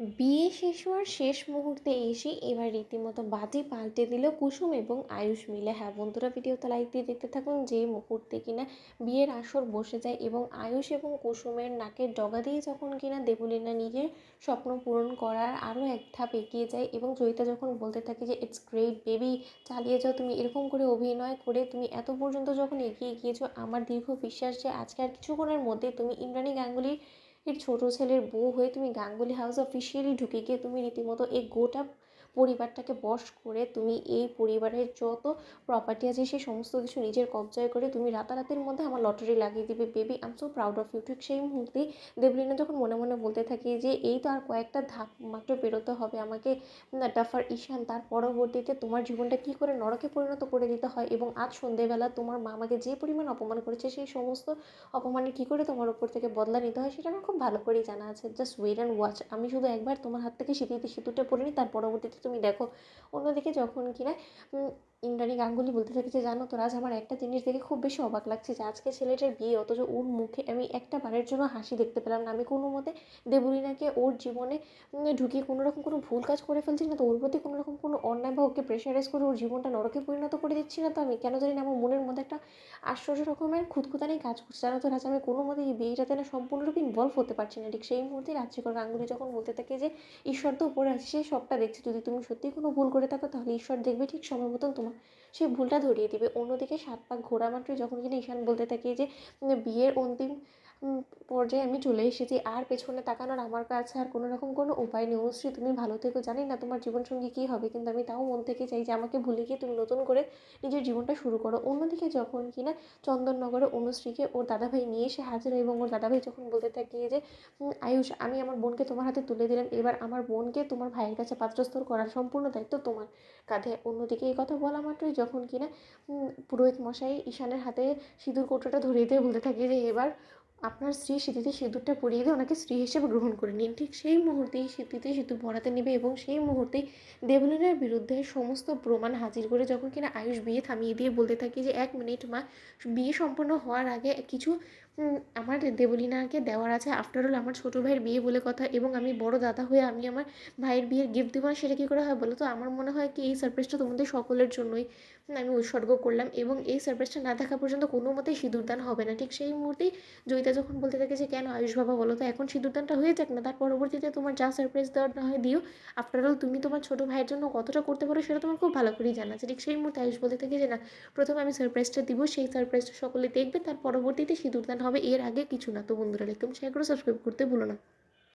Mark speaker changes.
Speaker 1: বিয়ে শেষ হওয়ার শেষ মুহূর্তে এসে এবার রীতিমতো বাজি পাল্টে দিল কুসুম এবং আয়ুষ মিলে। হ্যাঁ বন্ধুরা, ভিডিওতে লাইক দিয়ে দেখতে থাকুন। যে মুহূর্তে কিনা বিয়ের আসর বসে যায় এবং আয়ুষ এবং কুসুমের নাকের ডগা দিয়ে যখন কিনা দেবলীনা নিজের স্বপ্ন পূরণ করার আরও এক ধাপ এগিয়ে যায় এবং জয়িতা যখন বলতে থাকে যে ইটস গ্রেট বেবি, চালিয়ে যাও, তুমি এরকম করে অভিনয় করে তুমি এত পর্যন্ত যখন এগিয়ে গিয়েছো, আমার দীর্ঘ বিশ্বাস যে আজকে আর কিছুক্ষণের মধ্যে তুমি ইন্দ্রাণী গাঙ্গুলির এর ছোটো ছেলের বউ হয়ে তুমি গাঙ্গুলি হাউস অফিসিয়ালি ঢুকে গিয়ে তুমি রীতিমতো এই গোটা পরিবারটাকে বশ করে তুমি এই পরিবারের যত প্রপার্টি আছে সেই সমস্ত কিছু নিজের কবজায় করে তুমি রাতারাতির মধ্যে আমার লটারি লাগিয়ে দিবে baby, I am so proud of you. ঠিক সেই মুহূর্তেই দেবলীনা যখন মনে মনে বলতে থাকে যে এই তো আর কয়েকটা ধাপ মাত্র পেরোতে হবে আমাকে ডাফার ঈশান, তার পরবর্তীতে তোমার জীবনটা কী করে নরকে পরিণত করে দিতে হয় এবং আজ সন্ধেবেলা তোমার মা আমাকে যে পরিমাণ অপমান করেছে সেই সমস্ত অপমানে কী করে তোমার উপর থেকে বদলা নিতে হয় সেটা আমার খুব ভালো করেই জানা আছে। জাস্ট ওয়েট অ্যান্ড ওয়াচ, আমি শুধু একবার তোমার হাত থেকে সিঁদুরটা পরে নিই, তার পরবর্তীতে তুমি দেখো। অন্যদিকে যখন কিনা ইন্দ্রাণী গাঙ্গুলি বলতে থাকে যে জানো তো রাজ, আমার একটা জিনিস দেখে খুব বেশি অবাক লাগছে যে আজকে ছেলেটার বিয়ে, অথচ ওর মুখে আমি একটা বারের জন্য হাসি দেখতে পেলাম না। আমি কোনো মতে দেবলীনাকে ওর জীবনে ঢুকিয়ে কোনো রকম কোনো ভুল কাজ করে ফেলছি না তো, ওর প্রতি কোনো রকম কোনো অন্যায় বা ওকে প্রেশারাইজ করে ওর জীবনটা নরকে পরিণত করে দিচ্ছি না তো। আমি কেন জানি না আমার মনের মধ্যে একটা আশ্চর্য রকমের খুঁতখুঁতানি কাজ করছে, জানো তো রাজ, আমি কোনো মতে এই বিয়েটাতে না সম্পূর্ণরূপে ইনভলভ হতে পারছি না। ঠিক সেই মুহূর্তে রাজশেখর গাঙ্গুলি যখন বলতে থাকে যে ঈশ্বর তো উপরে আছে, সে সবটা দেখছে, যদি তুমি সত্যিই কোনো ভুল করে থাকো তাহলে ঈশ্বর দেখবে ঠিক সময় মতন তোমার সেই ভুলটা ধরিয়ে দিবে। অন্যদিকে 7 পাক ঘোরা মাত্রই যখন কিনা ঈশান বলতে থাকে যে বিয়ের অন্তিম পর্যায়ে আমি চলে এসেছি, আর পেছনে তাকানোর আমার কাছে আর কোনো রকম কোনো উপায় নেই। অনুশ্রী তুমি ভালো থেকো, জানি না তোমার জীবনসঙ্গী কী হবে, কিন্তু আমি তাও মন থেকে চাই যে আমাকে ভুলে গিয়ে তুমি নতুন করে নিজের জীবনটা শুরু করো। অন্যদিকে যখন কিনা চন্দননগরে অনুশ্রীকে ওর দাদাভাই নিয়ে এসে হাজির হয় এবং ওর দাদাভাই যখন বলতে থাকে যে আয়ুষ, আমি আমার বোনকে তোমার হাতে তুলে দিলাম, এবার আমার বোনকে তোমার ভাইয়ের কাছে পাত্রস্থর করার সম্পূর্ণ দায়িত্ব তোমার কাঁধে। অন্যদিকে এই কথা বলা মাত্রই যখন কিনা পুরোহিত মশাই ঈশানের হাতে সিঁদুর কৌটোটা ধরিয়ে দিয়ে বলতে থাকে যে এবার আপনার স্ত্রী সিঁথিতে সিঁদুরটা পরিয়ে দিয়ে ওনাকে স্ত্রী হিসেবে গ্রহণ করে নিন। ঠিক সেই মুহূর্তেই সিঁথিতে সিঁদুর পরাতে নেবে এবং সেই মুহূর্তেই দেবলীনার বিরুদ্ধে সমস্ত প্রমাণ হাজির করে যখন কিনা আয়ুষ বিয়ে থামিয়ে দিয়ে বলতে থাকে যে 1 মিনিট মা, বিয়ে সম্পন্ন হওয়ার আগে কিছু আমার দেবলীনাকে দেওয়ার আছে। আফটার অল আমার ছোটো ভাইয়ের বিয়ে বলে কথা, এবং আমি বড় দাদা হয়ে আমি আমার ভাইয়ের বিয়ের গিফট দেবো না, সেটা কী করে হয় বলো তো? আমার মনে হয় কি এই সারপ্রাইজটা তোমাদের সকলের জন্যই আমি উৎসর্গ করলাম এবং এই সারপ্রাইজটা না থাকা পর্যন্ত কোনো মতেই সিঁদুরদান হবে না। ঠিক সেই মুহূর্তেই জয়িতা যখন বলতে থাকে যে কেন আয়ুষ বাবা বলো তো, এখন সিঁদুরদানটা হয়ে যাক না, তার পরবর্তীতে তোমার যা সারপ্রাইজ দেওয়ার না হয় দিও। আফটার অল তুমি তোমার ছোটো ভাইয়ের জন্য কতটা করতে পারো সেটা তোমার খুব ভালো করেই জানা আছে। ঠিক সেই মুহূর্তে আয়ুষ বলতে থাকে যে না, প্রথমে আমি সারপ্রাইজটা দিব, সেই সারপ্রাইজটা সকলে দেখবে, তার পরবর্তীতে সিঁদুরদান হবে, এর আগে কিছু না। তো বন্ধুরা, একদম শেয়ার করে সাবস্ক্রাইব করতে ভুলো না।